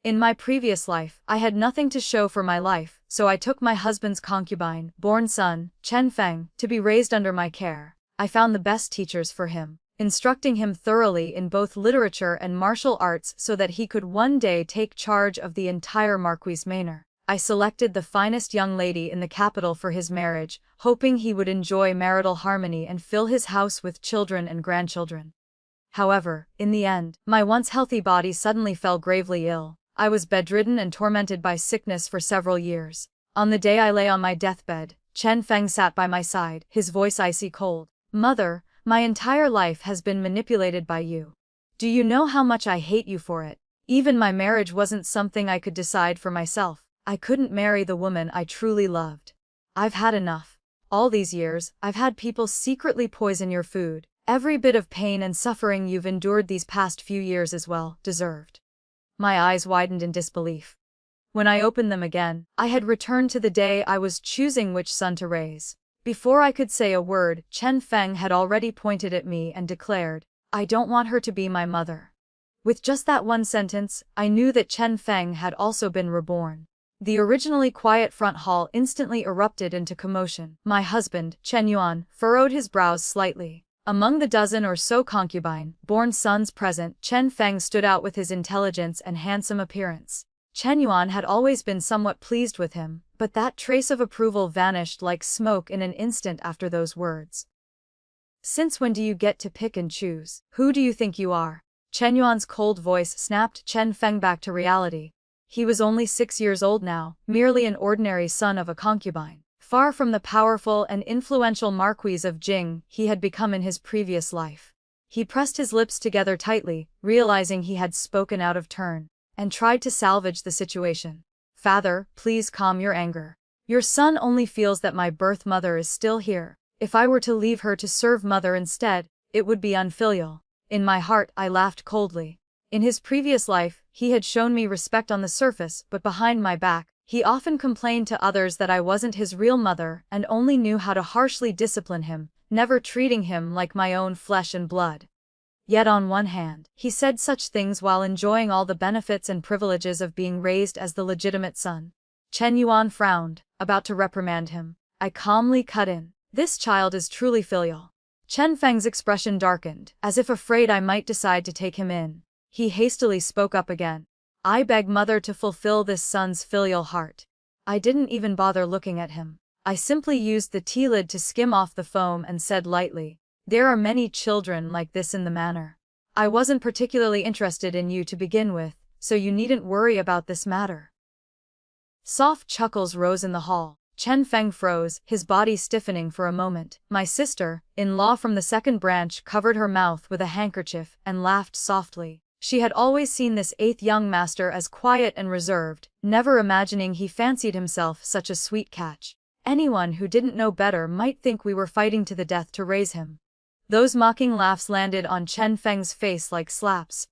In my previous life, I had nothing to show for my life, so I took my husband's concubine, born son, Chen Feng, to be raised under my care. I found the best teachers for him, instructing him thoroughly in both literature and martial arts so that he could one day take charge of the entire Marquis manor. I selected the finest young lady in the capital for his marriage, hoping he would enjoy marital harmony and fill his house with children and grandchildren. However, in the end, my once healthy body suddenly fell gravely ill. I was bedridden and tormented by sickness for several years. On the day I lay on my deathbed, Chen Feng sat by my side, his voice icy cold. "Mother, my entire life has been manipulated by you. Do you know how much I hate you for it? Even my marriage wasn't something I could decide for myself. I couldn't marry the woman I truly loved. I've had enough. All these years, I've had people secretly poison your food. Every bit of pain and suffering you've endured these past few years is well deserved." My eyes widened in disbelief. When I opened them again, I had returned to the day I was choosing which son to raise. Before I could say a word, Chen Feng had already pointed at me and declared, "I don't want her to be my mother." With just that one sentence, I knew that Chen Feng had also been reborn. The originally quiet front hall instantly erupted into commotion. My husband, Chen Yuan, furrowed his brows slightly. Among the dozen or so concubine-born sons present, Chen Feng stood out with his intelligence and handsome appearance. Chen Yuan had always been somewhat pleased with him, but that trace of approval vanished like smoke in an instant after those words. "Since when do you get to pick and choose? Who do you think you are?" Chen Yuan's cold voice snapped Chen Feng back to reality. He was only 6 years old now, merely an ordinary son of a concubine. Far from the powerful and influential Marquis of Jing he had become in his previous life. He pressed his lips together tightly, realizing he had spoken out of turn, and tried to salvage the situation. "Father, please calm your anger. Your son only feels that my birth mother is still here. If I were to leave her to serve mother instead, it would be unfilial." In my heart, I laughed coldly. In his previous life, he had shown me respect on the surface, but behind my back, he often complained to others that I wasn't his real mother and only knew how to harshly discipline him, never treating him like my own flesh and blood. Yet on one hand, he said such things while enjoying all the benefits and privileges of being raised as the legitimate son. Chen Yuan frowned, about to reprimand him. I calmly cut in. "This child is truly filial." Chen Feng's expression darkened, as if afraid I might decide to take him in. He hastily spoke up again. "I beg mother to fulfill this son's filial heart." I didn't even bother looking at him. I simply used the tea lid to skim off the foam and said lightly, "There are many children like this in the manor. I wasn't particularly interested in you to begin with, so you needn't worry about this matter." Soft chuckles rose in the hall. Chen Feng froze, his body stiffening for a moment. My sister-in-law from the second branch covered her mouth with a handkerchief and laughed softly. She had always seen this 8th young master as quiet and reserved, never imagining he fancied himself such a sweet catch. Anyone who didn't know better might think we were fighting to the death to raise him. Those mocking laughs landed on Chen Feng's face like slaps.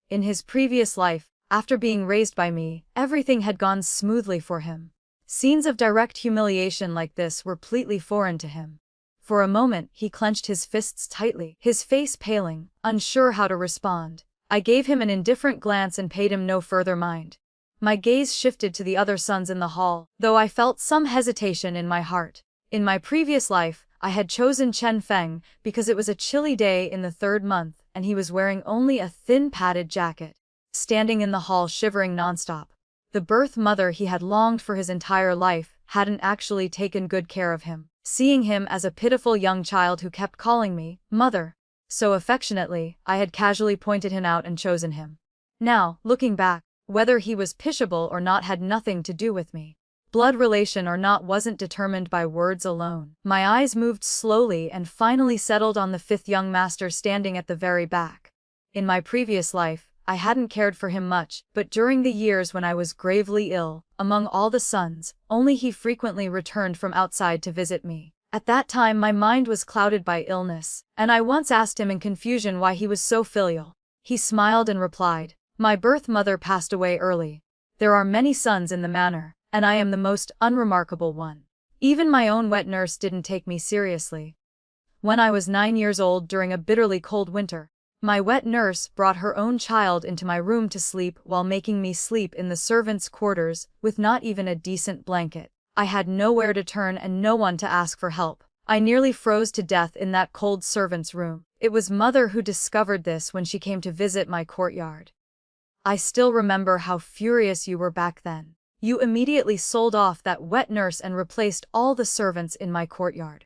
In his previous life, after being raised by me, everything had gone smoothly for him. Scenes of direct humiliation like this were completely foreign to him. For a moment, he clenched his fists tightly, his face paling, unsure how to respond. I gave him an indifferent glance and paid him no further mind. My gaze shifted to the other sons in the hall, though I felt some hesitation in my heart. In my previous life, I had chosen Chen Feng because it was a chilly day in the 3rd month and he was wearing only a thin padded jacket, standing in the hall shivering nonstop. The birth mother he had longed for his entire life hadn't actually taken good care of him, seeing him as a pitiful young child who kept calling me mother so affectionately. I had casually pointed him out and chosen him. Now, looking back, whether he was pitiable or not had nothing to do with me. Blood relation or not wasn't determined by words alone. My eyes moved slowly and finally settled on the 5th young master standing at the very back. In my previous life, I hadn't cared for him much, but during the years when I was gravely ill, among all the sons, only he frequently returned from outside to visit me. At that time my mind was clouded by illness, and I once asked him in confusion why he was so filial. He smiled and replied, "My birth mother passed away early. There are many sons in the manor, and I am the most unremarkable one. Even my own wet nurse didn't take me seriously. When I was 9 years old during a bitterly cold winter, My wet nurse brought her own child into my room to sleep while making me sleep in the servants' quarters with not even a decent blanket. I had nowhere to turn and no one to ask for help. I nearly froze to death in that cold servants' room. It was Mother who discovered this when she came to visit my courtyard. I still remember how furious you were back then. You immediately sold off that wet nurse and replaced all the servants in my courtyard.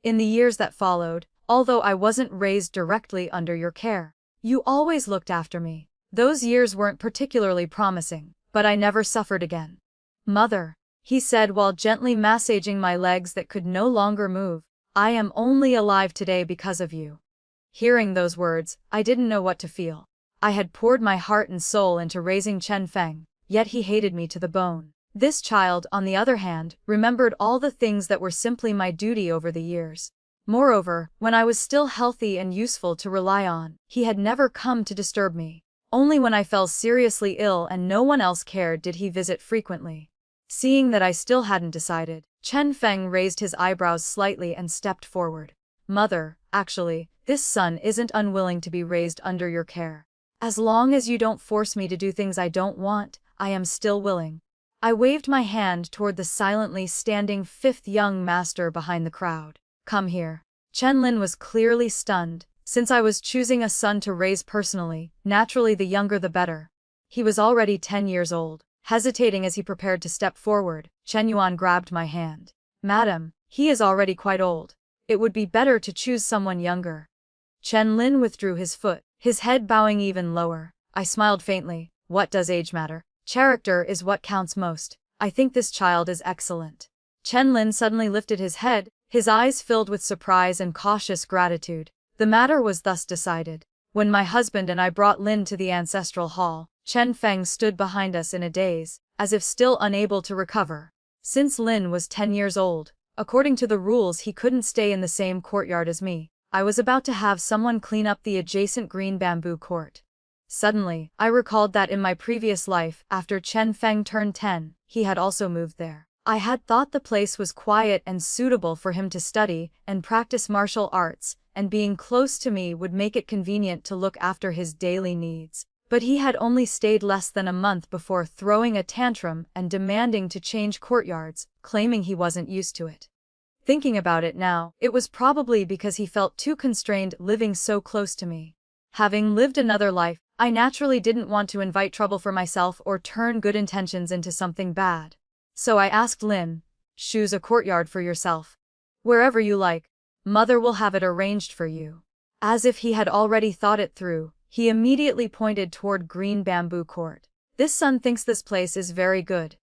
In the years that followed, although I wasn't raised directly under your care, you always looked after me. Those years weren't particularly promising, but I never suffered again. Mother, he said while gently massaging my legs that could no longer move, I am only alive today because of you. Hearing those words, I didn't know what to feel. I had poured my heart and soul into raising Chen Feng, yet he hated me to the bone. This child, on the other hand, remembered all the things that were simply my duty over the years. Moreover, when I was still healthy and useful to rely on, he had never come to disturb me. Only when I fell seriously ill and no one else cared did he visit frequently. Seeing that I still hadn't decided, Chen Feng raised his eyebrows slightly and stepped forward. Mother, actually, this son isn't unwilling to be raised under your care. As long as you don't force me to do things I don't want, I am still willing. I waved my hand toward the silently standing fifth young master behind the crowd. Come here. Chen Lin was clearly stunned. Since I was choosing a son to raise personally, naturally the younger the better. He was already 10 years old. Hesitating as he prepared to step forward, Chen Yuan grabbed my hand. Madam, he is already quite old. It would be better to choose someone younger. Chen Lin withdrew his foot, his head bowing even lower. I smiled faintly. What does age matter? Character is what counts most. I think this child is excellent. Chen Lin suddenly lifted his head, his eyes filled with surprise and cautious gratitude. The matter was thus decided. When my husband and I brought Lin to the ancestral hall, Chen Feng stood behind us in a daze, as if still unable to recover. Since Lin was 10 years old, according to the rules he couldn't stay in the same courtyard as me. I was about to have someone clean up the adjacent green bamboo court. Suddenly, I recalled that in my previous life, after Chen Feng turned 10, he had also moved there. I had thought the place was quiet and suitable for him to study and practice martial arts, and being close to me would make it convenient to look after his daily needs. But he had only stayed less than a month before throwing a tantrum and demanding to change courtyards, claiming he wasn't used to it. Thinking about it now, it was probably because he felt too constrained living so close to me. Having lived another life, I naturally didn't want to invite trouble for myself or turn good intentions into something bad. So I asked Lin, choose a courtyard for yourself. Wherever you like. Mother will have it arranged for you. As if he had already thought it through, he immediately pointed toward green bamboo court. This son thinks this place is very good.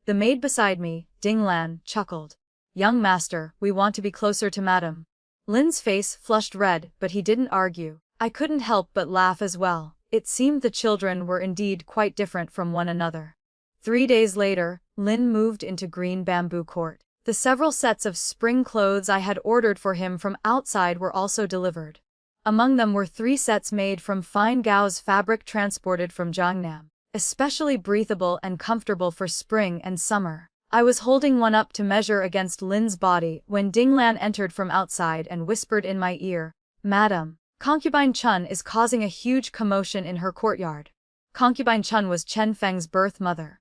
The maid beside me, Ding Lan, chuckled. Young master, we want to be closer to madam. Lin's face flushed red, but he didn't argue. I couldn't help but laugh as well. It seemed the children were indeed quite different from one another. 3 days later, Lin moved into green bamboo court. The several sets of spring clothes I had ordered for him from outside were also delivered. Among them were 3 sets made from fine gauze fabric transported from Jiangnam, especially breathable and comfortable for spring and summer. I was holding one up to measure against Lin's body when Dinglan entered from outside and whispered in my ear, Madam, Concubine Chen is causing a huge commotion in her courtyard. Concubine Chen was Chen Feng's birth mother.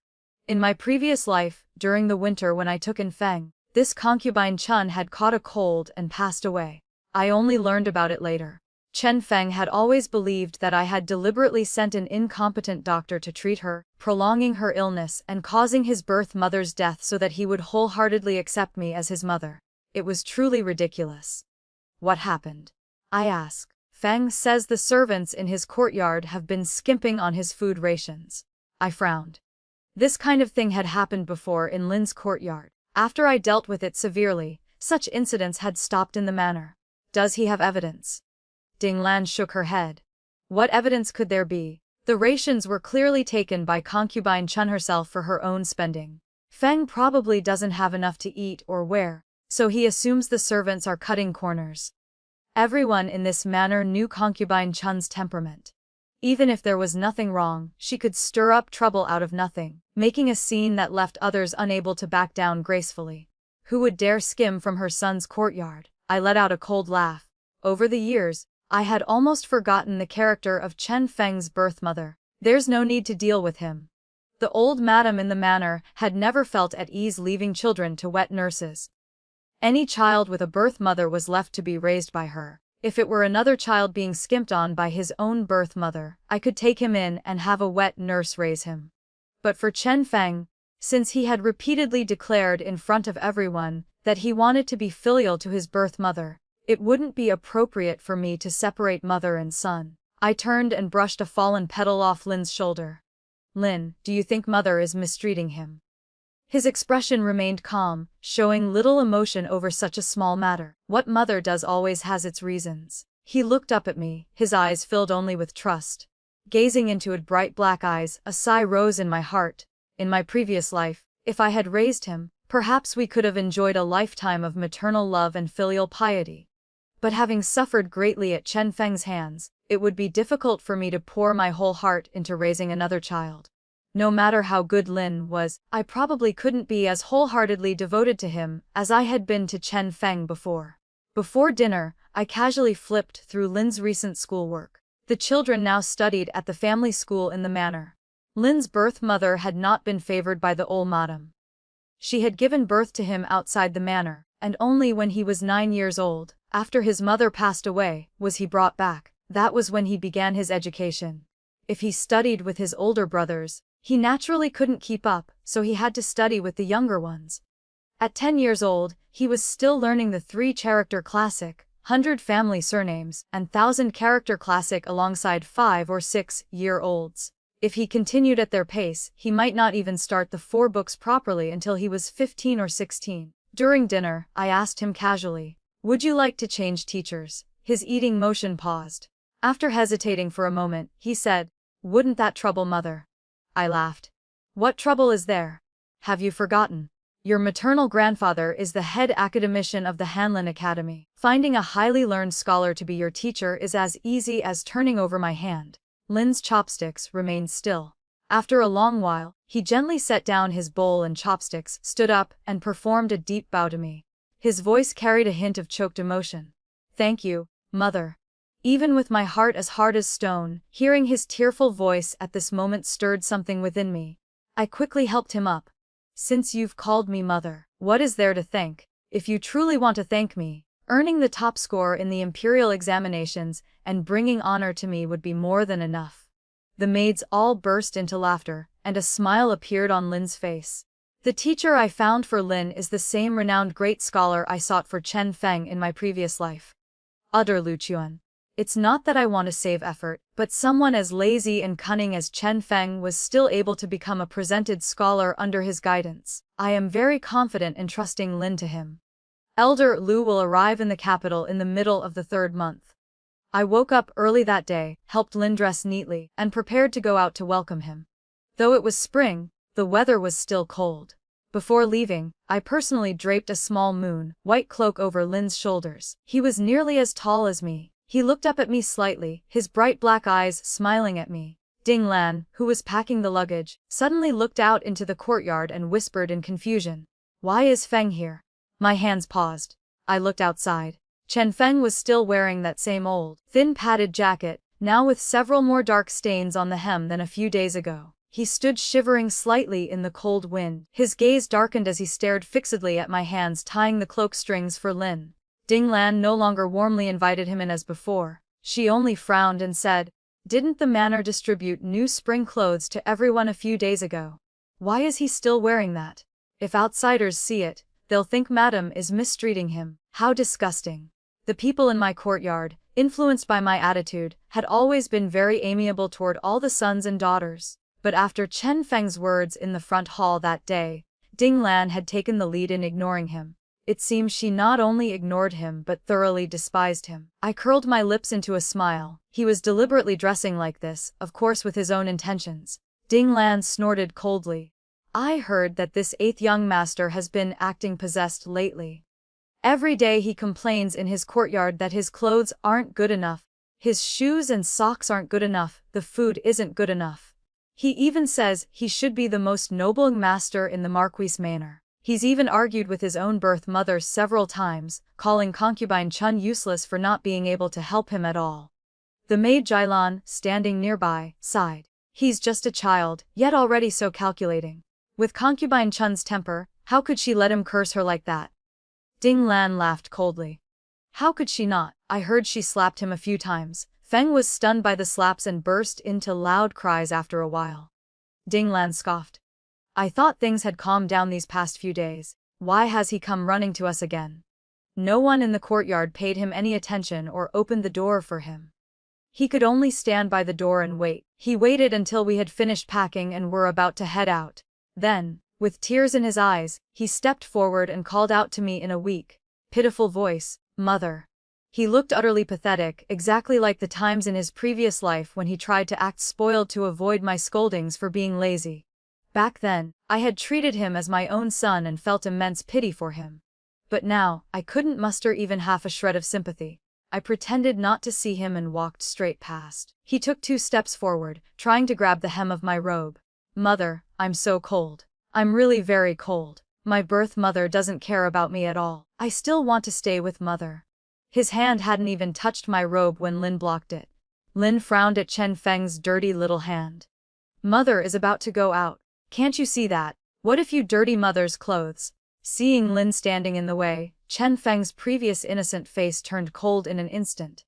In my previous life, during the winter when I took in Feng, this concubine Chen had caught a cold and passed away. I only learned about it later. Chen Feng had always believed that I had deliberately sent an incompetent doctor to treat her, prolonging her illness and causing his birth mother's death so that he would wholeheartedly accept me as his mother. It was truly ridiculous. What happened? I asked. Feng says the servants in his courtyard have been skimping on his food rations. I frowned. This kind of thing had happened before in Lin's courtyard. After I dealt with it severely, such incidents had stopped in the manor. Does he have evidence? Ding Lan shook her head. What evidence could there be? The rations were clearly taken by concubine Chen herself for her own spending. Feng probably doesn't have enough to eat or wear, so he assumes the servants are cutting corners. Everyone in this manor knew concubine Chen's temperament. Even if there was nothing wrong, she could stir up trouble out of nothing, making a scene that left others unable to back down gracefully. Who would dare skim from her son's courtyard? I let out a cold laugh. Over the years, I had almost forgotten the character of Chen Feng's birth mother. There's no need to deal with him. The old madam in the manor had never felt at ease leaving children to wet nurses. Any child with a birth mother was left to be raised by her. If it were another child being skimped on by his own birth mother, I could take him in and have a wet nurse raise him. But for Chen Feng, since he had repeatedly declared in front of everyone that he wanted to be filial to his birth mother, it wouldn't be appropriate for me to separate mother and son. I turned and brushed a fallen petal off Lin's shoulder. Lin, do you think mother is mistreating him? His expression remained calm, showing little emotion over such a small matter. What mother does always has its reasons. He looked up at me, his eyes filled only with trust. Gazing into his bright black eyes, a sigh rose in my heart. In my previous life, if I had raised him, perhaps we could have enjoyed a lifetime of maternal love and filial piety. But having suffered greatly at Chen Feng's hands, it would be difficult for me to pour my whole heart into raising another child. No matter how good Lin was, I probably couldn't be as wholeheartedly devoted to him as I had been to Chen Feng before. Before dinner, I casually flipped through Lin's recent schoolwork. The children now studied at the family school in the manor. Lin's birth mother had not been favored by the old madam. She had given birth to him outside the manor, and only when he was 9 years old, after his mother passed away, was he brought back. That was when he began his education. If he studied with his older brothers, he naturally couldn't keep up, so he had to study with the younger ones. At 10 years old, he was still learning the 3-character classic, 100 family surnames, and 1,000-character classic alongside 5 or 6-year-olds. If he continued at their pace, he might not even start the 4 books properly until he was 15 or 16. During dinner, I asked him casually, "Would you like to change teachers?" His eating motion paused. After hesitating for a moment, he said, "Wouldn't that trouble mother?" I laughed. "What trouble is there? Have you forgotten? Your maternal grandfather is the head academician of the Hanlin Academy. Finding a highly learned scholar to be your teacher is as easy as turning over my hand." Lin's chopsticks remained still. After a long while, he gently set down his bowl and chopsticks, stood up, and performed a deep bow to me. His voice carried a hint of choked emotion. "Thank you, mother." Even with my heart as hard as stone, hearing his tearful voice at this moment stirred something within me. I quickly helped him up. "Since you've called me mother, what is there to thank? If you truly want to thank me, earning the top score in the imperial examinations and bringing honor to me would be more than enough." The maids all burst into laughter, and a smile appeared on Lin's face. The teacher I found for Lin is the same renowned great scholar I sought for Chen Feng in my previous life. Utter Luchuan. It's not that I want to save effort, but someone as lazy and cunning as Chen Feng was still able to become a presented scholar under his guidance. I am very confident in trusting Lin to him. Elder Lu will arrive in the capital in the middle of the 3rd month. I woke up early that day, helped Lin dress neatly, and prepared to go out to welcome him. Though it was spring, the weather was still cold. Before leaving, I personally draped a small white cloak over Lin's shoulders. He was nearly as tall as me. He looked up at me slightly, his bright black eyes smiling at me. Ding Lan, who was packing the luggage, suddenly looked out into the courtyard and whispered in confusion, "Why is Feng here?" My hands paused. I looked outside. Chen Feng was still wearing that same old, thin padded jacket, now with several more dark stains on the hem than a few days ago. He stood shivering slightly in the cold wind. His gaze darkened as he stared fixedly at my hands tying the cloak strings for Lin. Ding Lan no longer warmly invited him in as before. She only frowned and said, "Didn't the manor distribute new spring clothes to everyone a few days ago? Why is he still wearing that? If outsiders see it, they'll think Madam is mistreating him." How disgusting. The people in my courtyard, influenced by my attitude, had always been very amiable toward all the sons and daughters. But after Chen Feng's words in the front hall that day, Ding Lan had taken the lead in ignoring him. It seems she not only ignored him but thoroughly despised him. I curled my lips into a smile. He was deliberately dressing like this, of course with his own intentions. Ding Lan snorted coldly. "I heard that this 8th young master has been acting possessed lately. Every day he complains in his courtyard that his clothes aren't good enough, his shoes and socks aren't good enough, the food isn't good enough. He even says he should be the most noble master in the Marquis Manor. He's even argued with his own birth mother several times, calling concubine Chen useless for not being able to help him at all. The maid Jailan, standing nearby, sighed. He's just a child, yet already so calculating. With concubine Chen's temper, how could she let him curse her like that? Ding Lan laughed coldly. How could she not? I heard she slapped him a few times. Feng was stunned by the slaps and burst into loud cries after a while. Ding Lan scoffed. I thought things had calmed down these past few days. Why has he come running to us again? No one in the courtyard paid him any attention or opened the door for him. He could only stand by the door and wait. He waited until we had finished packing and were about to head out. Then, with tears in his eyes, he stepped forward and called out to me in a weak, pitiful voice, "Mother." He looked utterly pathetic, exactly like the times in his previous life when he tried to act spoiled to avoid my scoldings for being lazy. Back then, I had treated him as my own son and felt immense pity for him. But now, I couldn't muster even half a shred of sympathy. I pretended not to see him and walked straight past. He took 2 steps forward, trying to grab the hem of my robe. Mother, I'm so cold. I'm really very cold. My birth mother doesn't care about me at all. I still want to stay with mother. His hand hadn't even touched my robe when Lin blocked it. Lin frowned at Chen Feng's dirty little hand. Mother is about to go out. Can't you see that? What if you dirty mother's clothes? Seeing Lin standing in the way, Chen Feng's previous innocent face turned cold in an instant.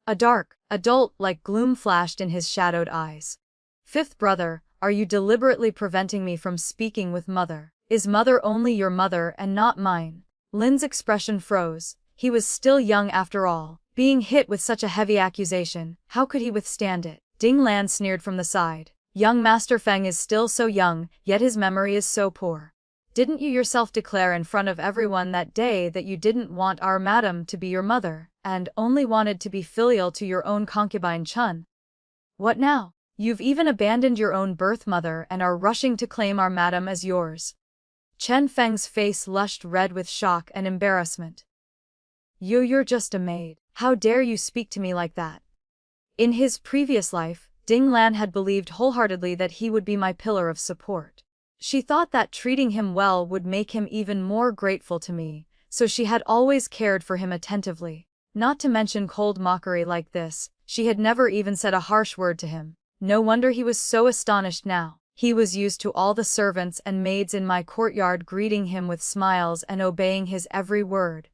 A dark, adult-like gloom flashed in his shadowed eyes. Fifth brother, are you deliberately preventing me from speaking with mother? Is mother only your mother and not mine? Lin's expression froze. He was still young after all. Being hit with such a heavy accusation, how could he withstand it? Ding Lan sneered from the side. Young Master Feng is still so young, yet his memory is so poor. Didn't you yourself declare in front of everyone that day that you didn't want our madam to be your mother, and only wanted to be filial to your own concubine Chen? What now? You've even abandoned your own birth mother and are rushing to claim our madam as yours. Chen Feng's face flushed red with shock and embarrassment. You're just a maid. How dare you speak to me like that? In his previous life, Ding Lan had believed wholeheartedly that he would be my pillar of support. She thought that treating him well would make him even more grateful to me, so she had always cared for him attentively. Not to mention cold mockery like this, she had never even said a harsh word to him. No wonder he was so astonished now. He was used to all the servants and maids in my courtyard greeting him with smiles and obeying his every word.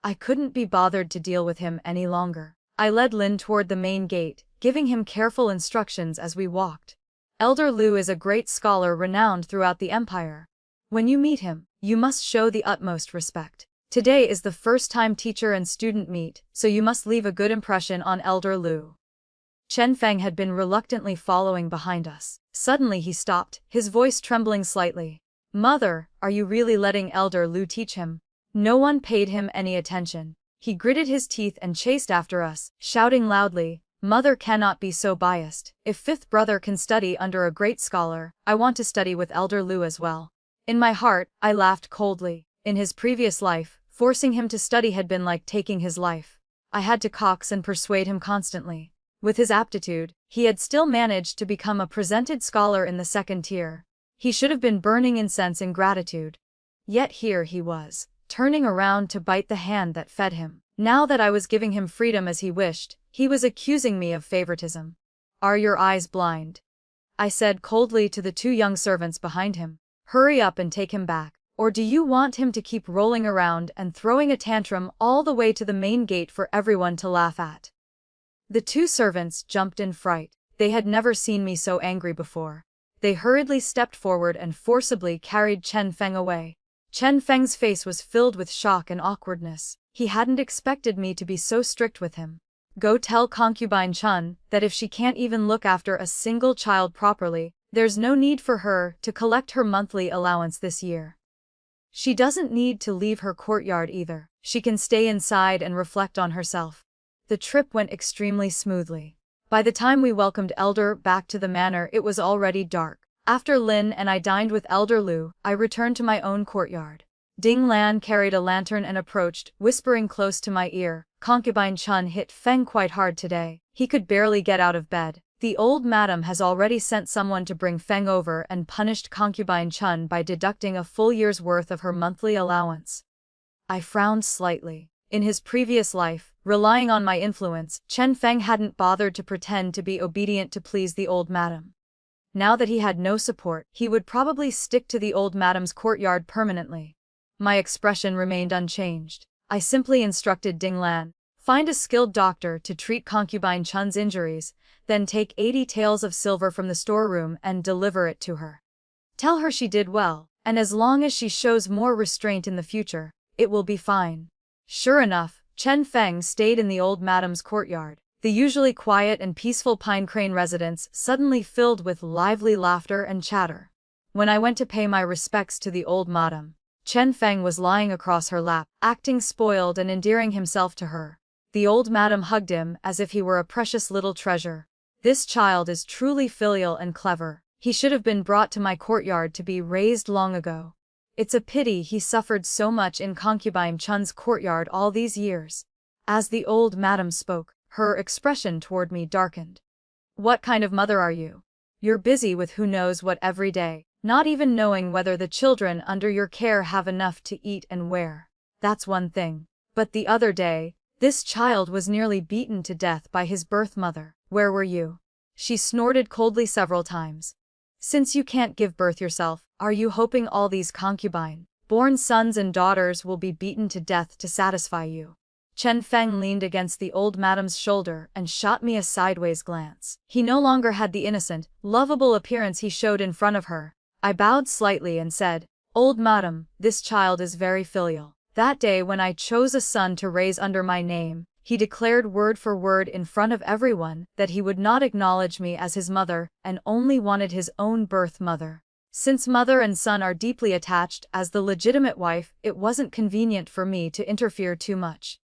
I couldn't be bothered to deal with him any longer. I led Lin toward the main gate, giving him careful instructions as we walked. Elder Lu is a great scholar renowned throughout the empire. When you meet him, you must show the utmost respect. Today is the first time teacher and student meet, so you must leave a good impression on Elder Lu. Chen Feng had been reluctantly following behind us. Suddenly he stopped, his voice trembling slightly. Mother, are you really letting Elder Lu teach him? No one paid him any attention. He gritted his teeth and chased after us, shouting loudly, Mother cannot be so biased. If fifth brother can study under a great scholar, I want to study with Elder Lu as well. In my heart, I laughed coldly. In his previous life, forcing him to study had been like taking his life. I had to coax and persuade him constantly. With his aptitude, he had still managed to become a presented scholar in the 2nd tier. He should have been burning incense in gratitude. Yet here he was, turning around to bite the hand that fed him. Now that I was giving him freedom as he wished, he was accusing me of favoritism. Are your eyes blind? I said coldly to the 2 young servants behind him. Hurry up and take him back. Or do you want him to keep rolling around and throwing a tantrum all the way to the main gate for everyone to laugh at? The 2 servants jumped in fright. They had never seen me so angry before. They hurriedly stepped forward and forcibly carried Chen Feng away. Chen Feng's face was filled with shock and awkwardness. He hadn't expected me to be so strict with him. Go tell concubine Chen that if she can't even look after a single child properly, there's no need for her to collect her monthly allowance this year. She doesn't need to leave her courtyard either. She can stay inside and reflect on herself. The trip went extremely smoothly. By the time we welcomed Elder back to the manor, it was already dark. After Lin and I dined with Elder Lu, I returned to my own courtyard. Ding Lan carried a lantern and approached, whispering close to my ear, Concubine Chen hit Feng quite hard today. He could barely get out of bed. The old madam has already sent someone to bring Feng over and punished concubine Chen by deducting a full year's worth of her monthly allowance. I frowned slightly. In his previous life, relying on my influence, Chen Feng hadn't bothered to pretend to be obedient to please the old madam. Now that he had no support, he would probably stick to the old madam's courtyard permanently. My expression remained unchanged. I simply instructed Ding Lan, find a skilled doctor to treat concubine Chen's injuries, then take 80 taels of silver from the storeroom and deliver it to her. Tell her she did well, and as long as she shows more restraint in the future, it will be fine. Sure enough, Chen Feng stayed in the old madam's courtyard. The usually quiet and peaceful Pine Crane residence suddenly filled with lively laughter and chatter. When I went to pay my respects to the old madam, Chen Feng was lying across her lap, acting spoiled and endearing himself to her. The old madam hugged him as if he were a precious little treasure. This child is truly filial and clever. He should have been brought to my courtyard to be raised long ago. It's a pity he suffered so much in concubine Chen's courtyard all these years. As the old madam spoke, her expression toward me darkened. What kind of mother are you? You're busy with who knows what every day, not even knowing whether the children under your care have enough to eat and wear. That's one thing. But the other day, this child was nearly beaten to death by his birth mother. Where were you? She snorted coldly several times. Since you can't give birth yourself, are you hoping all these concubine-born sons and daughters will be beaten to death to satisfy you? Chen Feng leaned against the old madam's shoulder and shot me a sideways glance. He no longer had the innocent, lovable appearance he showed in front of her. I bowed slightly and said, "Old madam, this child is very filial. That day when I chose a son to raise under my name, he declared word for word in front of everyone that he would not acknowledge me as his mother and only wanted his own birth mother. Since mother and son are deeply attached as the legitimate wife, it wasn't convenient for me to interfere too much."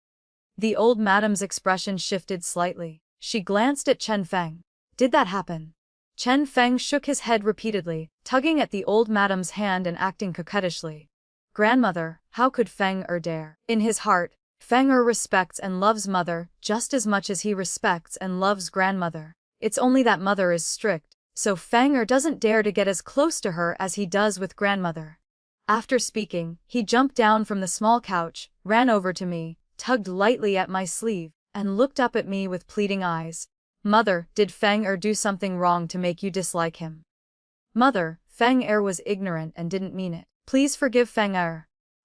The old madam's expression shifted slightly. She glanced at Chen Feng. Did that happen? Chen Feng shook his head repeatedly, tugging at the old madam's hand and acting coquettishly. Grandmother, how could Feng dare? In his heart, Feng respects and loves mother just as much as he respects and loves grandmother. It's only that mother is strict, so Feng doesn't dare to get as close to her as he does with grandmother. After speaking, he jumped down from the small couch, ran over to me, tugged lightly at my sleeve, and looked up at me with pleading eyes. Mother, did Feng do something wrong to make you dislike him? Mother, Feng was ignorant and didn't mean it. Please forgive Feng.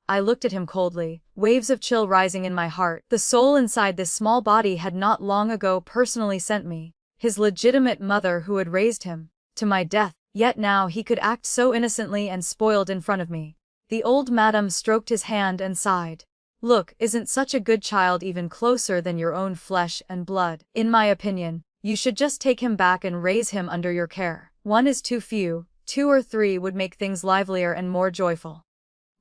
I looked at him coldly, waves of chill rising in my heart. The soul inside this small body had not long ago personally sent me, his legitimate mother who had raised him, to my death, yet now he could act so innocently and spoiled in front of me. The old madam stroked his hand and sighed. Look, isn't such a good child even closer than your own flesh and blood? In my opinion, you should just take him back and raise him under your care. One is too few, 2 or 3 would make things livelier and more joyful.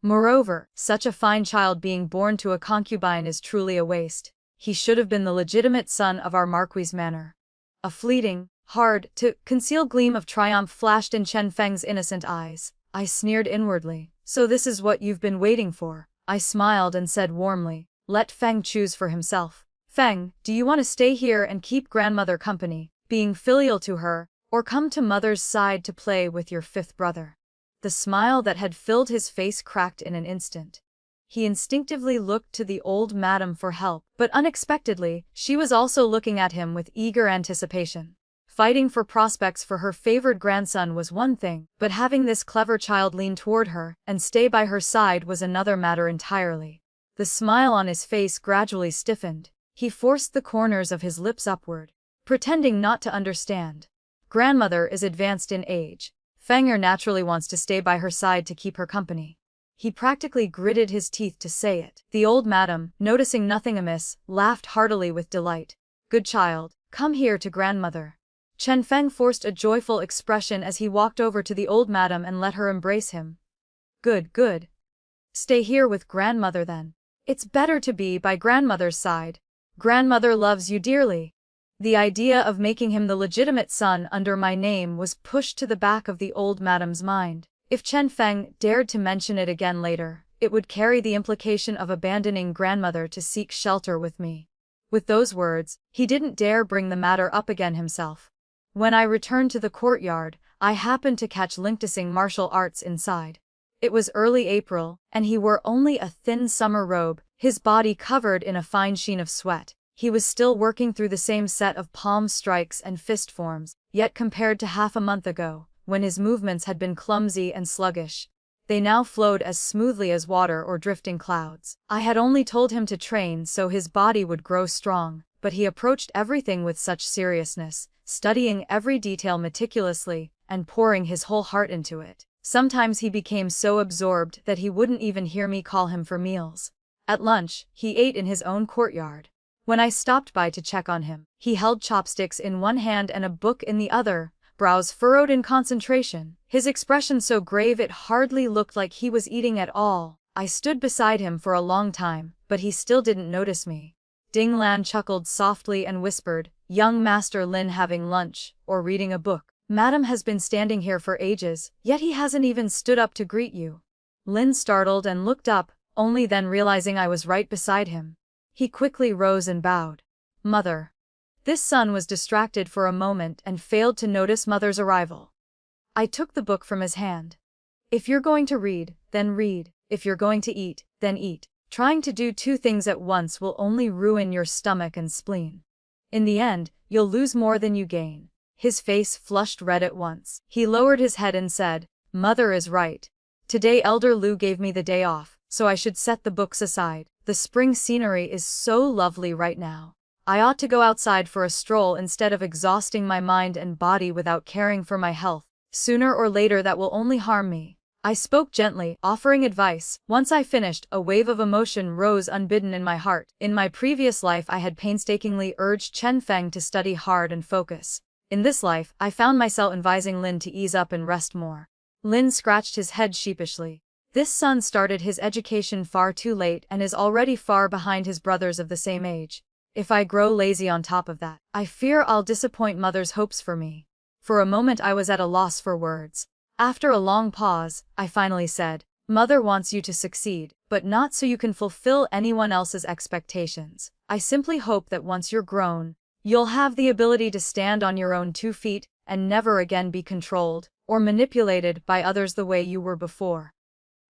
Moreover, such a fine child being born to a concubine is truly a waste. He should have been the legitimate son of our Marquis Manor. A fleeting, hard-to-conceal gleam of triumph flashed in Chen Feng's innocent eyes. I sneered inwardly. So this is what you've been waiting for? I smiled and said warmly, let Feng choose for himself. Feng, do you want to stay here and keep grandmother company, being filial to her, or come to mother's side to play with your 5th brother? The smile that had filled his face cracked in an instant. He instinctively looked to the old madam for help, but unexpectedly, she was also looking at him with eager anticipation. Fighting for prospects for her favored grandson was one thing, but having this clever child lean toward her and stay by her side was another matter entirely. The smile on his face gradually stiffened. He forced the corners of his lips upward, pretending not to understand. Grandmother is advanced in age. Feng naturally wants to stay by her side to keep her company. He practically gritted his teeth to say it. The old madam, noticing nothing amiss, laughed heartily with delight. Good child, come here to grandmother. Chen Feng forced a joyful expression as he walked over to the old madam and let her embrace him. Good, good. Stay here with grandmother then. It's better to be by grandmother's side. Grandmother loves you dearly. The idea of making him the legitimate son under my name was pushed to the back of the old madam's mind. If Chen Feng dared to mention it again later, it would carry the implication of abandoning grandmother to seek shelter with me. With those words, he didn't dare bring the matter up again himself. When I returned to the courtyard, I happened to catch Lin practicing martial arts inside. It was early April, and he wore only a thin summer robe, his body covered in a fine sheen of sweat. He was still working through the same set of palm strikes and fist forms, yet compared to half a month ago, when his movements had been clumsy and sluggish, they now flowed as smoothly as water or drifting clouds. I had only told him to train so his body would grow strong, but he approached everything with such seriousness, studying every detail meticulously, and pouring his whole heart into it. Sometimes he became so absorbed that he wouldn't even hear me call him for meals. At lunch, he ate in his own courtyard. When I stopped by to check on him, he held chopsticks in one hand and a book in the other, brows furrowed in concentration, his expression so grave it hardly looked like he was eating at all. I stood beside him for a long time, but he still didn't notice me. Ding Lan chuckled softly and whispered, "Young Master Lin having lunch, or reading a book. Madam has been standing here for ages, yet he hasn't even stood up to greet you." Lin startled and looked up, only then realizing I was right beside him. He quickly rose and bowed. "Mother." This son was distracted for a moment and failed to notice Mother's arrival. I took the book from his hand. "If you're going to read, then read. If you're going to eat, then eat. Trying to do two things at once will only ruin your stomach and spleen. In the end, you'll lose more than you gain." His face flushed red at once. He lowered his head and said, "Mother is right. Today Elder Lu gave me the day off, so I should set the books aside. The spring scenery is so lovely right now. I ought to go outside for a stroll instead of exhausting my mind and body without caring for my health. Sooner or later that will only harm me." I spoke gently, offering advice. Once I finished, a wave of emotion rose unbidden in my heart. In my previous life I had painstakingly urged Chen Feng to study hard and focus. In this life, I found myself advising Lin to ease up and rest more. Lin scratched his head sheepishly. This son started his education far too late and is already far behind his brothers of the same age. If I grow lazy on top of that, I fear I'll disappoint Mother's hopes for me. For a moment I was at a loss for words. After a long pause, I finally said, "Mother wants you to succeed, but not so you can fulfill anyone else's expectations. I simply hope that once you're grown, you'll have the ability to stand on your own 2 feet and never again be controlled or manipulated by others the way you were before."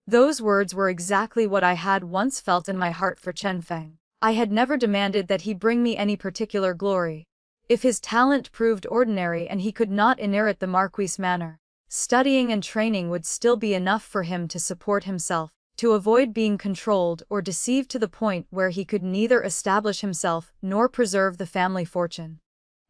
Those words were exactly what I had once felt in my heart for Chen Feng. I had never demanded that he bring me any particular glory. If his talent proved ordinary and he could not inherit the Marquis manner, studying and training would still be enough for him to support himself, to avoid being controlled or deceived to the point where he could neither establish himself nor preserve the family fortune.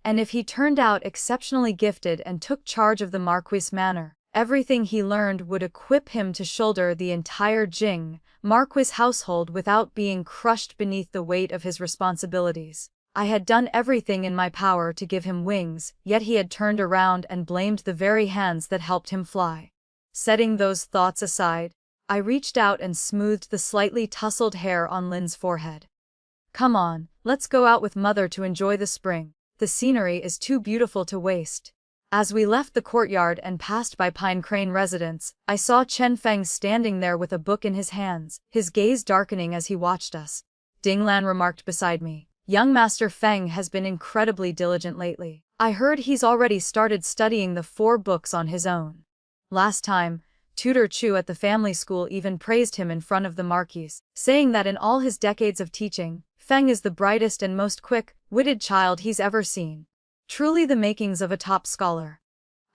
And if he turned out exceptionally gifted and took charge of the Marquis manor, everything he learned would equip him to shoulder the entire Jing Marquis household without being crushed beneath the weight of his responsibilities. I had done everything in my power to give him wings, yet he had turned around and blamed the very hands that helped him fly. Setting those thoughts aside, I reached out and smoothed the slightly tousled hair on Lin's forehead. "Come on, let's go out with Mother to enjoy the spring. The scenery is too beautiful to waste." As we left the courtyard and passed by Pine Crane residence, I saw Chen Feng standing there with a book in his hands, his gaze darkening as he watched us. Ding Lan remarked beside me, "Young Master Feng has been incredibly diligent lately. I heard he's already started studying the 4 books on his own." Last time, Tutor Chu at the family school even praised him in front of the Marquis, saying that in all his decades of teaching, Feng is the brightest and most quick-witted child he's ever seen. Truly the makings of a top scholar.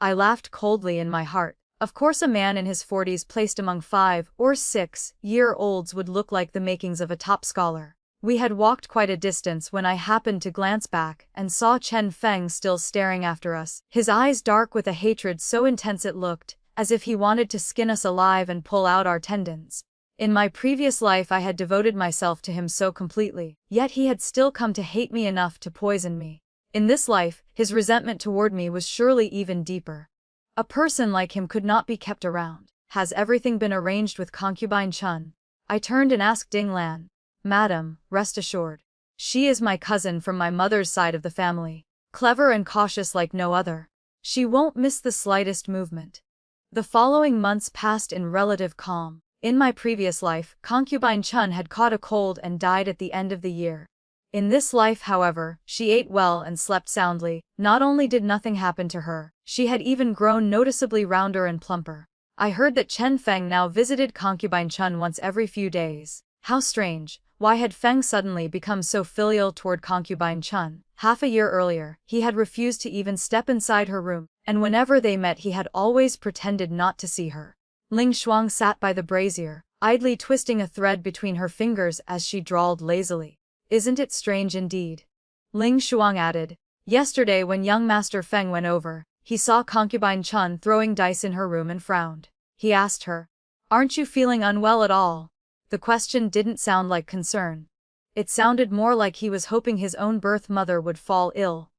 I laughed coldly in my heart. Of course a man in his 40s placed among 5 or 6-year-olds would look like the makings of a top scholar. We had walked quite a distance when I happened to glance back and saw Chen Feng still staring after us, his eyes dark with a hatred so intense it looked as if he wanted to skin us alive and pull out our tendons. In my previous life I had devoted myself to him so completely, yet he had still come to hate me enough to poison me. In this life, his resentment toward me was surely even deeper. A person like him could not be kept around. Has everything been arranged with concubine Chen? I turned and asked Ding Lan. "Madam, rest assured. She is my cousin from my mother's side of the family. Clever and cautious like no other. She won't miss the slightest movement." The following months passed in relative calm. In my previous life, concubine Chen had caught a cold and died at the end of the year. In this life, however, she ate well and slept soundly. Not only did nothing happen to her, she had even grown noticeably rounder and plumper. I heard that Chen Feng now visited concubine Chen once every few days. How strange. Why had Feng suddenly become so filial toward concubine Chen? Half a year earlier, he had refused to even step inside her room, and whenever they met he had always pretended not to see her. Ling Shuang sat by the brazier, idly twisting a thread between her fingers as she drawled lazily. Isn't it strange indeed? Ling Shuang added. Yesterday when young Master Feng went over, he saw concubine Chen throwing dice in her room and frowned. He asked her, "Aren't you feeling unwell at all?" The question didn't sound like concern. It sounded more like he was hoping his own birth mother would fall ill.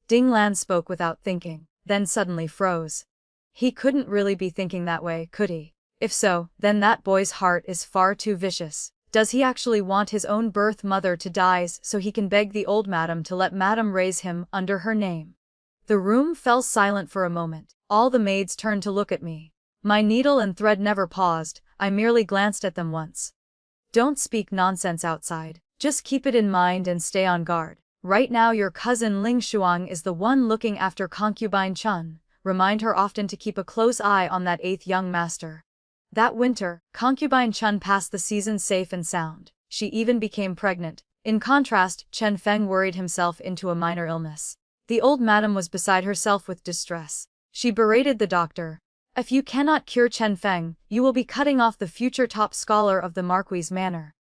Ding Lan spoke without thinking, then suddenly froze. He couldn't really be thinking that way, could he? If so, then that boy's heart is far too vicious. Does he actually want his own birth mother to die so he can beg the old madam to let madam raise him under her name? The room fell silent for a moment. All the maids turned to look at me. My needle and thread never paused, I merely glanced at them once. Don't speak nonsense outside. Just keep it in mind and stay on guard. Right now your cousin Ling Shuang is the one looking after concubine Chen. Remind her often to keep a close eye on that 8th young master. That winter, concubine Chen passed the season safe and sound. She even became pregnant. In contrast, Chen Feng worried himself into a minor illness. The old madam was beside herself with distress. She berated the doctor. If you cannot cure Chen Feng, you will be cutting off the future top scholar of the Marquis manor.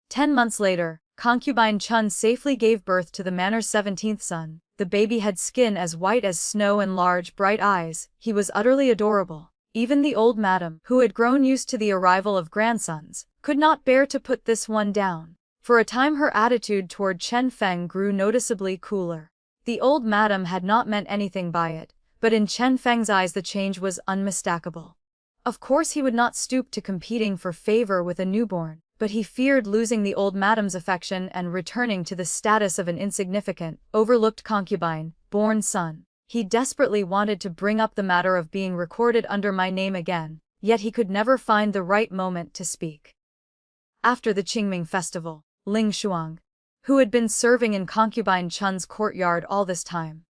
10 months later, concubine Chen safely gave birth to the manor's 17th son. The baby had skin as white as snow and large, bright eyes. He was utterly adorable. Even the old madam, who had grown used to the arrival of grandsons, could not bear to put this one down. For a time her attitude toward Chen Feng grew noticeably cooler. The old madam had not meant anything by it, but in Chen Feng's eyes the change was unmistakable. Of course he would not stoop to competing for favor with a newborn, but he feared losing the old madam's affection and returning to the status of an insignificant, overlooked concubine, born son. He desperately wanted to bring up the matter of being recorded under my name again, yet he could never find the right moment to speak. After the Qingming festival, Ling Shuang, who had been serving in concubine Chen's courtyard all this time,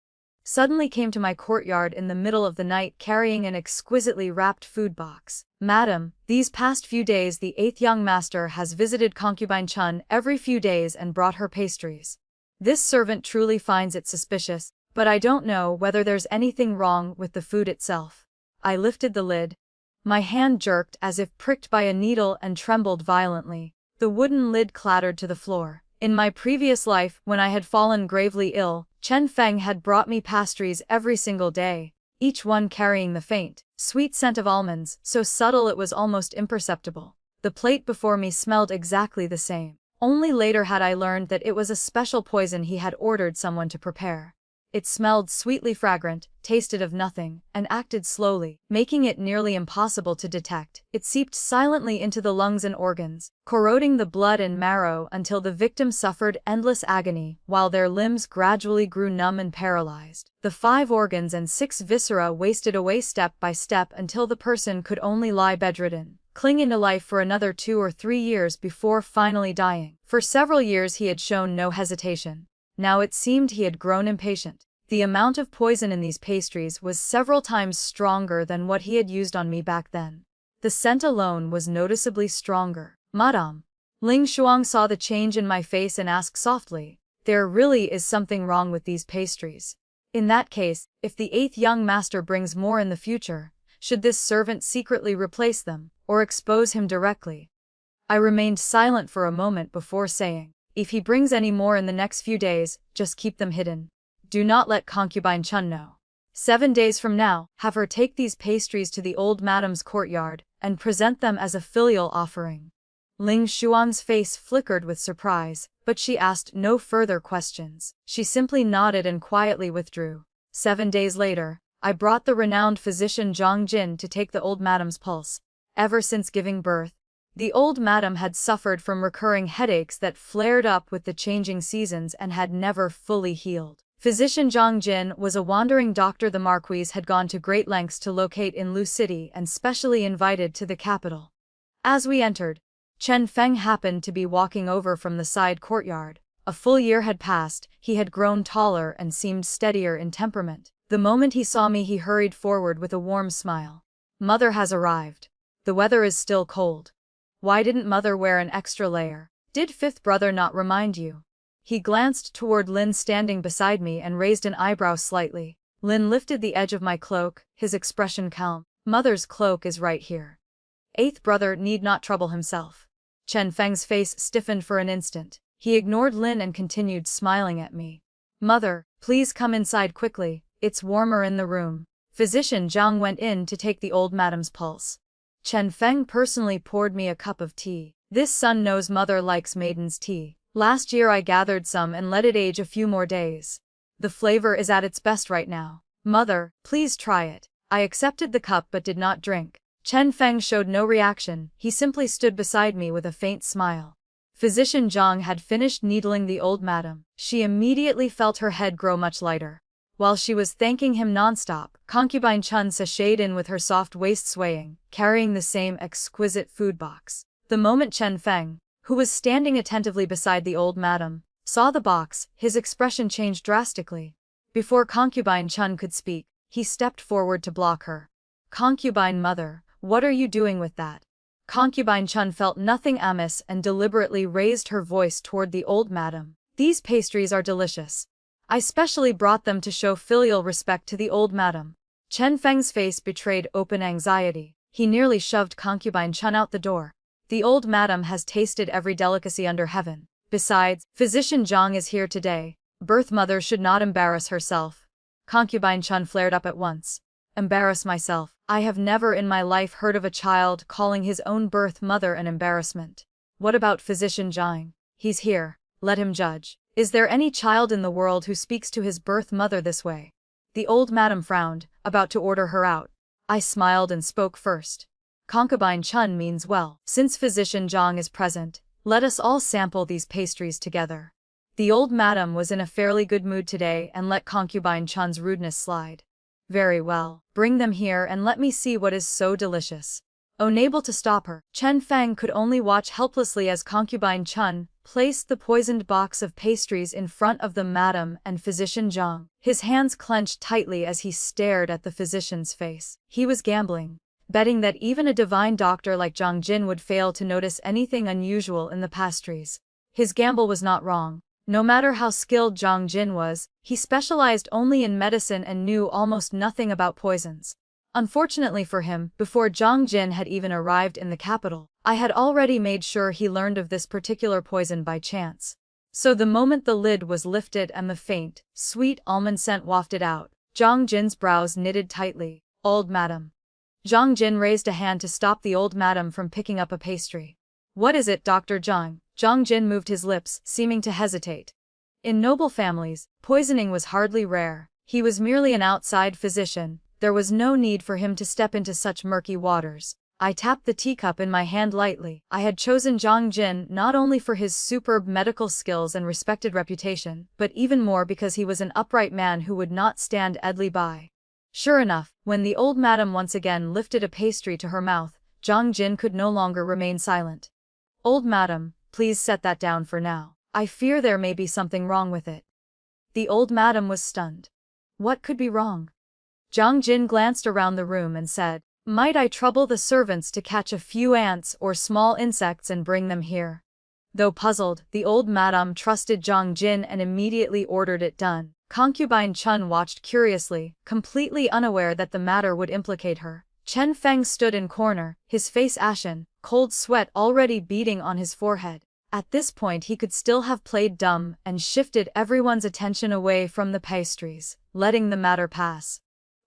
suddenly came to my courtyard in the middle of the night carrying an exquisitely wrapped food box. "Madam, these past few days the 8th young master has visited concubine Chen every few days and brought her pastries. This servant truly finds it suspicious, but I don't know whether there's anything wrong with the food itself." I lifted the lid. My hand jerked as if pricked by a needle and trembled violently. The wooden lid clattered to the floor. In my previous life, when I had fallen gravely ill, Chen Feng had brought me pastries every single day, each one carrying the faint, sweet scent of almonds, so subtle it was almost imperceptible. The plate before me smelled exactly the same. Only later had I learned that it was a special poison he had ordered someone to prepare. It smelled sweetly fragrant, tasted of nothing, and acted slowly, making it nearly impossible to detect. It seeped silently into the lungs and organs, corroding the blood and marrow until the victim suffered endless agony, while their limbs gradually grew numb and paralyzed. The 5 organs and 6 viscera wasted away step by step until the person could only lie bedridden, clinging to life for another 2 or 3 years before finally dying. For several years he had shown no hesitation. Now it seemed he had grown impatient. The amount of poison in these pastries was several times stronger than what he had used on me back then. The scent alone was noticeably stronger. "Madame." Ling Shuang saw the change in my face and asked softly, "There really is something wrong with these pastries. In that case, if the 8th young master brings more in the future, should this servant secretly replace them, or expose him directly?" I remained silent for a moment before saying, "If he brings any more in the next few days, just keep them hidden. Do not let concubine Chen know. 7 days from now, have her take these pastries to the old madam's courtyard, and present them as a filial offering." Ling Shuang's face flickered with surprise, but she asked no further questions. She simply nodded and quietly withdrew. 7 days later, I brought the renowned physician Zhang Jin to take the old madam's pulse. Ever since giving birth, the old madam had suffered from recurring headaches that flared up with the changing seasons and had never fully healed. Physician Zhang Jin was a wandering doctor the Marquis had gone to great lengths to locate in Lu City and specially invited to the capital. As we entered, Chen Feng happened to be walking over from the side courtyard. A full year had passed, he had grown taller and seemed steadier in temperament. The moment he saw me he hurried forward with a warm smile. Mother has arrived. The weather is still cold. Why didn't mother wear an extra layer? Did fifth brother not remind you? He glanced toward Lin standing beside me and raised an eyebrow slightly. Lin lifted the edge of my cloak, his expression calm. Mother's cloak is right here. Eighth brother need not trouble himself. Chen Feng's face stiffened for an instant. He ignored Lin and continued smiling at me. Mother, please come inside quickly, it's warmer in the room. Physician Zhang went in to take the old madam's pulse. Chen Feng personally poured me a cup of tea. This son knows mother likes maiden's tea. Last year I gathered some and let it age a few more days. The flavor is at its best right now. Mother, please try it. I accepted the cup but did not drink. Chen Feng showed no reaction, he simply stood beside me with a faint smile. Physician Zhang had finished needling the old madam. She immediately felt her head grow much lighter. While she was thanking him nonstop, concubine Chen sashayed in with her soft waist swaying, carrying the same exquisite food box. The moment Chen Feng, who was standing attentively beside the old madam, saw the box, his expression changed drastically. Before concubine Chen could speak, he stepped forward to block her. Concubine mother, what are you doing with that? Concubine Chen felt nothing amiss and deliberately raised her voice toward the old madam. These pastries are delicious. I specially brought them to show filial respect to the old madam. Chen Feng's face betrayed open anxiety. He nearly shoved concubine Chen out the door. The old madam has tasted every delicacy under heaven. Besides, physician Zhang is here today. Birth mother should not embarrass herself. Concubine Chen flared up at once. Embarrass myself? I have never in my life heard of a child calling his own birth mother an embarrassment. What about physician Zhang? He's here. Let him judge. Is there any child in the world who speaks to his birth mother this way? The old madam frowned, about to order her out. I smiled and spoke first. Concubine Chen means well. Since physician Zhang is present, let us all sample these pastries together. The old madam was in a fairly good mood today and let concubine Chen's rudeness slide. Very well, bring them here and let me see what is so delicious. Unable to stop her, Chen Feng could only watch helplessly as concubine Chen placed the poisoned box of pastries in front of the madam and physician Zhang. His hands clenched tightly as he stared at the physician's face. He was gambling, betting that even a divine doctor like Zhang Jin would fail to notice anything unusual in the pastries. His gamble was not wrong. No matter how skilled Zhang Jin was, he specialized only in medicine and knew almost nothing about poisons. Unfortunately for him, before Zhang Jin had even arrived in the capital, I had already made sure he learned of this particular poison by chance. So the moment the lid was lifted and the faint, sweet almond scent wafted out, Zhang Jin's brows knitted tightly. Old madam. Zhang Jin raised a hand to stop the old madam from picking up a pastry. What is it, Dr. Zhang? Zhang Jin moved his lips, seeming to hesitate. In noble families, poisoning was hardly rare. He was merely an outside physician. There was no need for him to step into such murky waters. I tapped the teacup in my hand lightly. I had chosen Zhang Jin not only for his superb medical skills and respected reputation, but even more because he was an upright man who would not stand idly by. Sure enough, when the old madam once again lifted a pastry to her mouth, Zhang Jin could no longer remain silent. Old madam, please set that down for now. I fear there may be something wrong with it. The old madam was stunned. What could be wrong? Zhang Jin glanced around the room and said, might I trouble the servants to catch a few ants or small insects and bring them here? Though puzzled, the old madam trusted Zhang Jin and immediately ordered it done. Concubine Chen watched curiously, completely unaware that the matter would implicate her. Chen Feng stood in corner, his face ashen, cold sweat already beading on his forehead. At this point he could still have played dumb and shifted everyone's attention away from the pastries, letting the matter pass.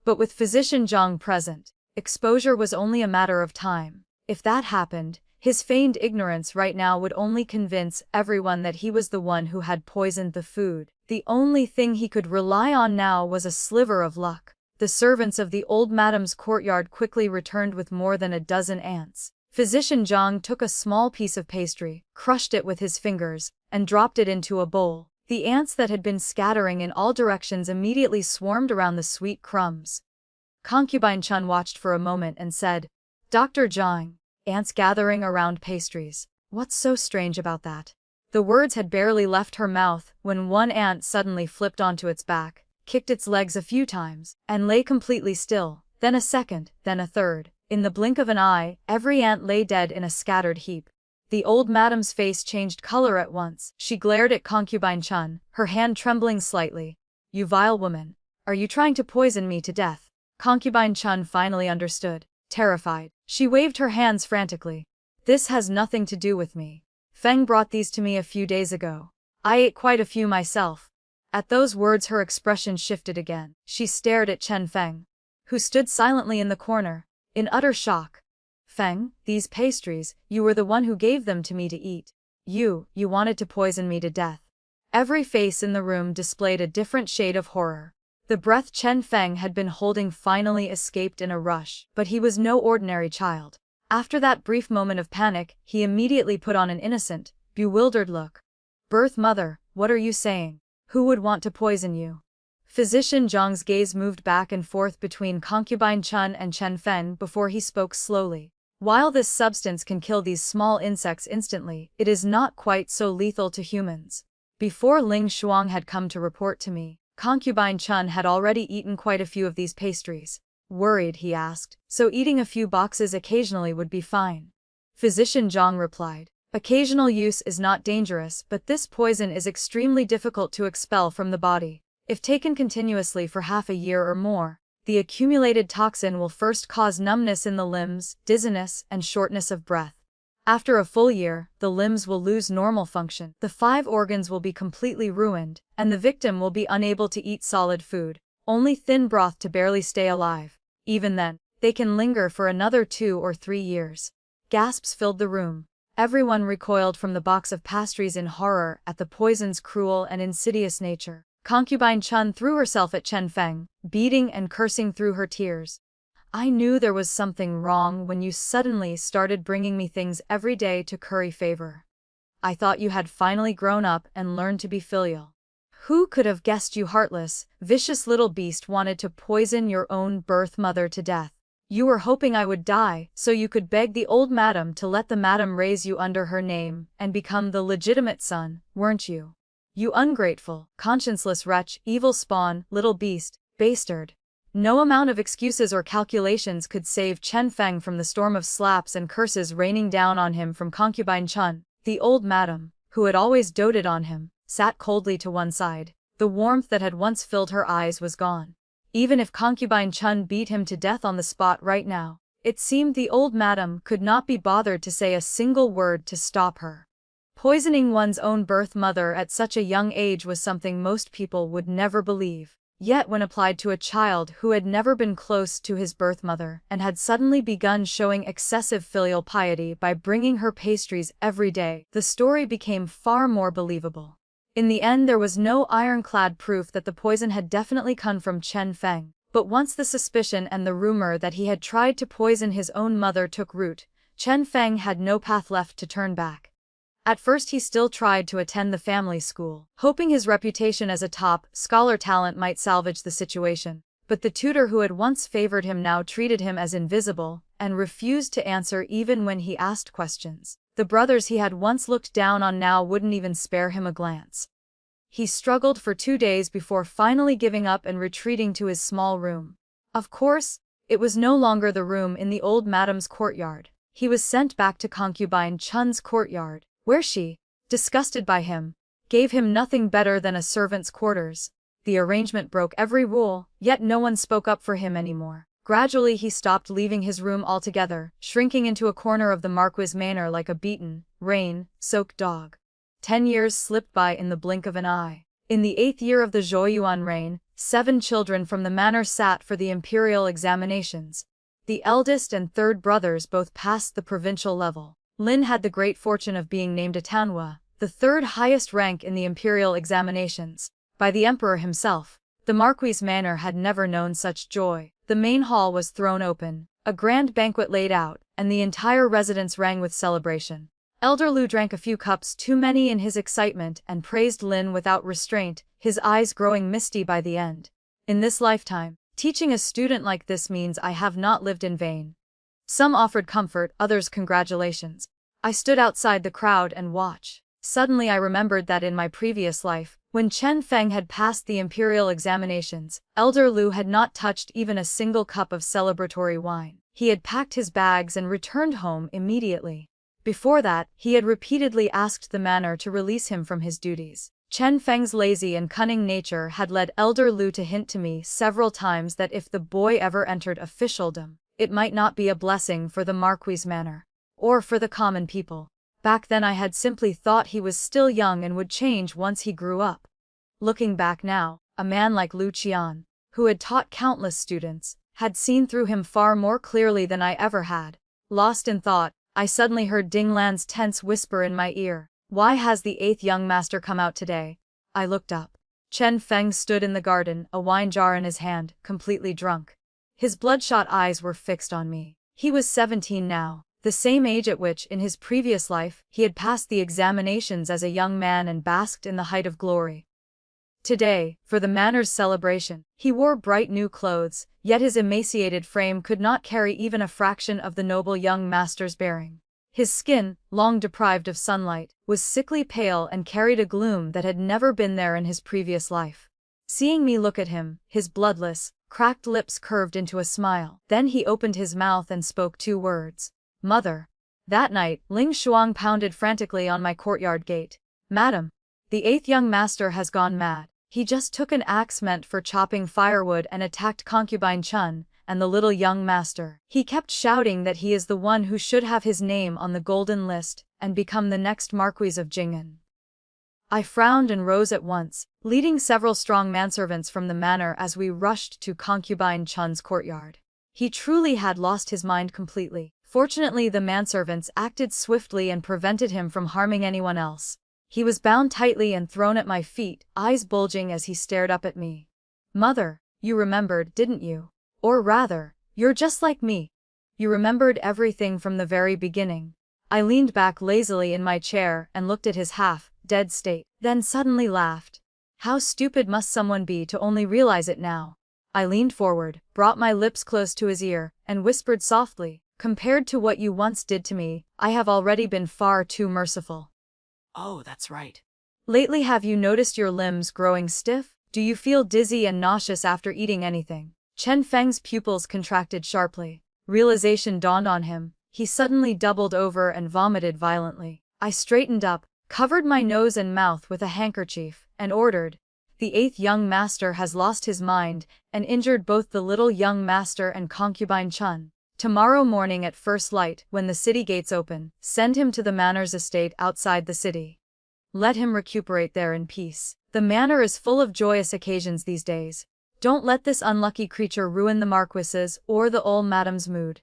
But with physician Zhang present, exposure was only a matter of time. If that happened, his feigned ignorance right now would only convince everyone that he was the one who had poisoned the food. The only thing he could rely on now was a sliver of luck. The servants of the old madam's courtyard quickly returned with more than a dozen ants. Physician Zhang took a small piece of pastry, crushed it with his fingers, and dropped it into a bowl. The ants that had been scattering in all directions immediately swarmed around the sweet crumbs. Concubine Chen watched for a moment and said, Dr. Zhang, ants gathering around pastries. What's so strange about that? The words had barely left her mouth when one ant suddenly flipped onto its back, kicked its legs a few times, and lay completely still, then a second, then a third. In the blink of an eye, every ant lay dead in a scattered heap. The old madam's face changed color at once. She glared at concubine Chen, her hand trembling slightly. "You vile woman. Are you trying to poison me to death?" Concubine Chen finally understood. Terrified, she waved her hands frantically. "This has nothing to do with me. Feng brought these to me a few days ago. I ate quite a few myself." At those words her expression shifted again. She stared at Chen Feng, who stood silently in the corner, in utter shock. "Feng, these pastries, you were the one who gave them to me to eat. You wanted to poison me to death." Every face in the room displayed a different shade of horror. The breath Chen Feng had been holding finally escaped in a rush, but he was no ordinary child. After that brief moment of panic, he immediately put on an innocent, bewildered look. "Birth mother, what are you saying? Who would want to poison you?" Physician Zhang's gaze moved back and forth between concubine Chen and Chen Feng before he spoke slowly. "While this substance can kill these small insects instantly, it is not quite so lethal to humans. Before Ling Shuang had come to report to me, concubine Chen had already eaten quite a few of these pastries." Worried, he asked, "So eating a few boxes occasionally would be fine?" Physician Zhang replied, "Occasional use is not dangerous, but this poison is extremely difficult to expel from the body. If taken continuously for half a year or more, the accumulated toxin will first cause numbness in the limbs, dizziness, and shortness of breath. After a full year, the limbs will lose normal function, the 5 organs will be completely ruined, and the victim will be unable to eat solid food, only thin broth to barely stay alive. Even then, they can linger for another 2 or 3 years. Gasps filled the room. Everyone recoiled from the box of pastries in horror at the poison's cruel and insidious nature. Concubine Chen threw herself at Chen Feng, beating and cursing through her tears. "I knew there was something wrong when you suddenly started bringing me things every day to curry favor. I thought you had finally grown up and learned to be filial. Who could have guessed you heartless, vicious little beast wanted to poison your own birth mother to death. You were hoping I would die, so you could beg the old madam to let the madam raise you under her name and become the legitimate son, weren't you? You ungrateful, conscienceless wretch, evil spawn, little beast, bastard." No amount of excuses or calculations could save Chen Feng from the storm of slaps and curses raining down on him from concubine Chen. The old madam, who had always doted on him, sat coldly to one side. The warmth that had once filled her eyes was gone. Even if concubine Chen beat him to death on the spot right now, it seemed the old madam could not be bothered to say a single word to stop her. Poisoning one's own birth mother at such a young age was something most people would never believe. Yet when applied to a child who had never been close to his birth mother and had suddenly begun showing excessive filial piety by bringing her pastries every day, the story became far more believable. In the end, there was no ironclad proof that the poison had definitely come from Chen Feng, but once the suspicion and the rumor that he had tried to poison his own mother took root, Chen Feng had no path left to turn back. At first he still tried to attend the family school, hoping his reputation as a top scholar talent might salvage the situation. But the tutor who had once favored him now treated him as invisible, and refused to answer even when he asked questions. The brothers he had once looked down on now wouldn't even spare him a glance. He struggled for 2 days before finally giving up and retreating to his small room. Of course, it was no longer the room in the old madam's courtyard. He was sent back to concubine Chen's courtyard, where she, disgusted by him, gave him nothing better than a servant's quarters. The arrangement broke every rule, yet no one spoke up for him anymore. Gradually he stopped leaving his room altogether, shrinking into a corner of the marquis' manor like a beaten, rain-soaked dog. 10 years slipped by in the blink of an eye. In the 8th year of the Zhouyuan reign, 7 children from the manor sat for the imperial examinations. The eldest and third brothers both passed the provincial level. Lin had the great fortune of being named a Tanhua, the 3rd highest rank in the imperial examinations, by the emperor himself. The marquis' manor had never known such joy. The main hall was thrown open, a grand banquet laid out, and the entire residence rang with celebration. Elder Lu drank a few cups too many in his excitement and praised Lin without restraint, his eyes growing misty by the end. "In this lifetime, teaching a student like this means I have not lived in vain." Some offered comfort, others congratulations. I stood outside the crowd and watched. Suddenly I remembered that in my previous life, when Chen Feng had passed the imperial examinations, Elder Lu had not touched even a single cup of celebratory wine. He had packed his bags and returned home immediately. Before that, he had repeatedly asked the manor to release him from his duties. Chen Feng's lazy and cunning nature had led Elder Lu to hint to me several times that if the boy ever entered officialdom, it might not be a blessing for the Marquis' manor, or for the common people. Back then I had simply thought he was still young and would change once he grew up. Looking back now, a man like Lu Qian, who had taught countless students, had seen through him far more clearly than I ever had. Lost in thought, I suddenly heard Ding Lan's tense whisper in my ear, "Why has the 8th young master come out today?" I looked up. Chen Feng stood in the garden, a wine jar in his hand, completely drunk. His bloodshot eyes were fixed on me. He was 17 now, the same age at which, in his previous life, he had passed the examinations as a young man and basked in the height of glory. Today, for the manor's celebration, he wore bright new clothes, yet his emaciated frame could not carry even a fraction of the noble young master's bearing. His skin, long deprived of sunlight, was sickly pale and carried a gloom that had never been there in his previous life. Seeing me look at him, his bloodless, cracked lips curved into a smile. Then he opened his mouth and spoke 2 words. "Mother." That night, Ling Shuang pounded frantically on my courtyard gate. "Madam, the 8th young master has gone mad. He just took an axe meant for chopping firewood and attacked concubine Chen and the little young master. He kept shouting that he is the one who should have his name on the golden list and become the next Marquis of Jing'an." I frowned and rose at once, leading several strong manservants from the manor as we rushed to concubine Chen's courtyard. He truly had lost his mind completely. Fortunately, the manservants acted swiftly and prevented him from harming anyone else. He was bound tightly and thrown at my feet, eyes bulging as he stared up at me. "Mother, you remembered, didn't you? Or rather, you're just like me. You remembered everything from the very beginning." I leaned back lazily in my chair and looked at his half-dead state, then suddenly laughed. How stupid must someone be to only realize it now? I leaned forward, brought my lips close to his ear, and whispered softly, "Compared to what you once did to me, I have already been far too merciful." Oh, that's right. "Lately, have you noticed your limbs growing stiff? Do you feel dizzy and nauseous after eating anything?" Chen Feng's pupils contracted sharply. Realization dawned on him. He suddenly doubled over and vomited violently. I straightened up, covered my nose and mouth with a handkerchief, and ordered, "The 8th young master has lost his mind and injured both the little young master and concubine Chen. Tomorrow morning at first light, when the city gates open, send him to the manor's estate outside the city. Let him recuperate there in peace. The manor is full of joyous occasions these days. Don't let this unlucky creature ruin the Marquis's or the old madam's mood."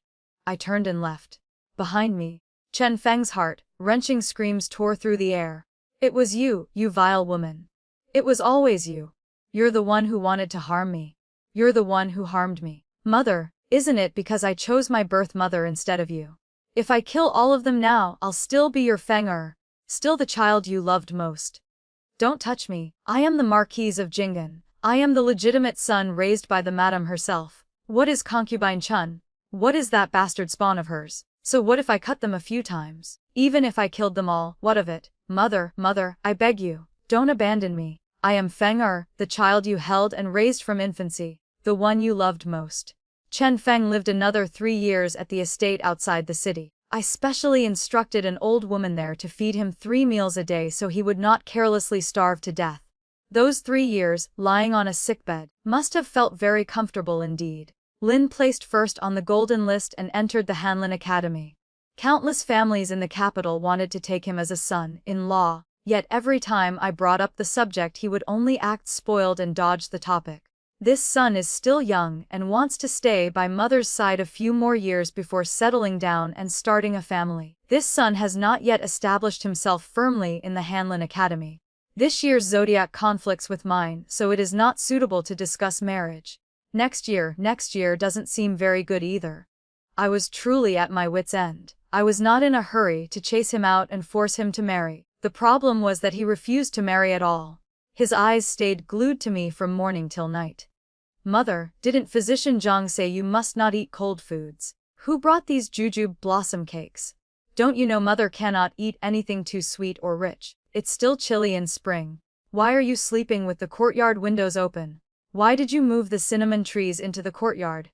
I turned and left. Behind me, Chen Feng's heart-wrenching screams tore through the air. "It was you, you vile woman. It was always you. You're the one who wanted to harm me. You're the one who harmed me. Mother, isn't it because I chose my birth mother instead of you? If I kill all of them now, I'll still be your Feng still the child you loved most. Don't touch me. I am the Marquis of Jing'an. I am the legitimate son raised by the madam herself. What is concubine Chen? What is that bastard spawn of hers? So what if I cut them a few times? Even if I killed them all, what of it? Mother, I beg you, don't abandon me. I am Feng the child you held and raised from infancy, the one you loved most." Chen Feng lived another 3 years at the estate outside the city. I specially instructed an old woman there to feed him 3 meals a day so he would not carelessly starve to death. Those 3 years, lying on a sickbed, must have felt very comfortable indeed. Lin placed first on the golden list and entered the Hanlin Academy. Countless families in the capital wanted to take him as a son-in-law, yet every time I brought up the subject he would only act spoiled and dodge the topic. This son is still young and wants to stay by mother's side a few more years before settling down and starting a family. This son has not yet established himself firmly in the Hanlin Academy. This year's zodiac conflicts with mine, so it is not suitable to discuss marriage. Next year doesn't seem very good either. I was truly at my wit's end. I was not in a hurry to chase him out and force him to marry. The problem was that he refused to marry at all. His eyes stayed glued to me from morning till night. "Mother, didn't physician Zhang say you must not eat cold foods? Who brought these jujube blossom cakes? Don't you know mother cannot eat anything too sweet or rich? It's still chilly in spring. Why are you sleeping with the courtyard windows open? Why did you move the cinnamon trees into the courtyard?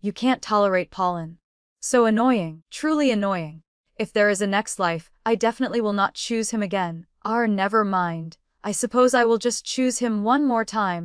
You can't tolerate pollen. So annoying, truly annoying. If there is a next life, I definitely will not choose him again. Never mind. I suppose I will just choose him one more time.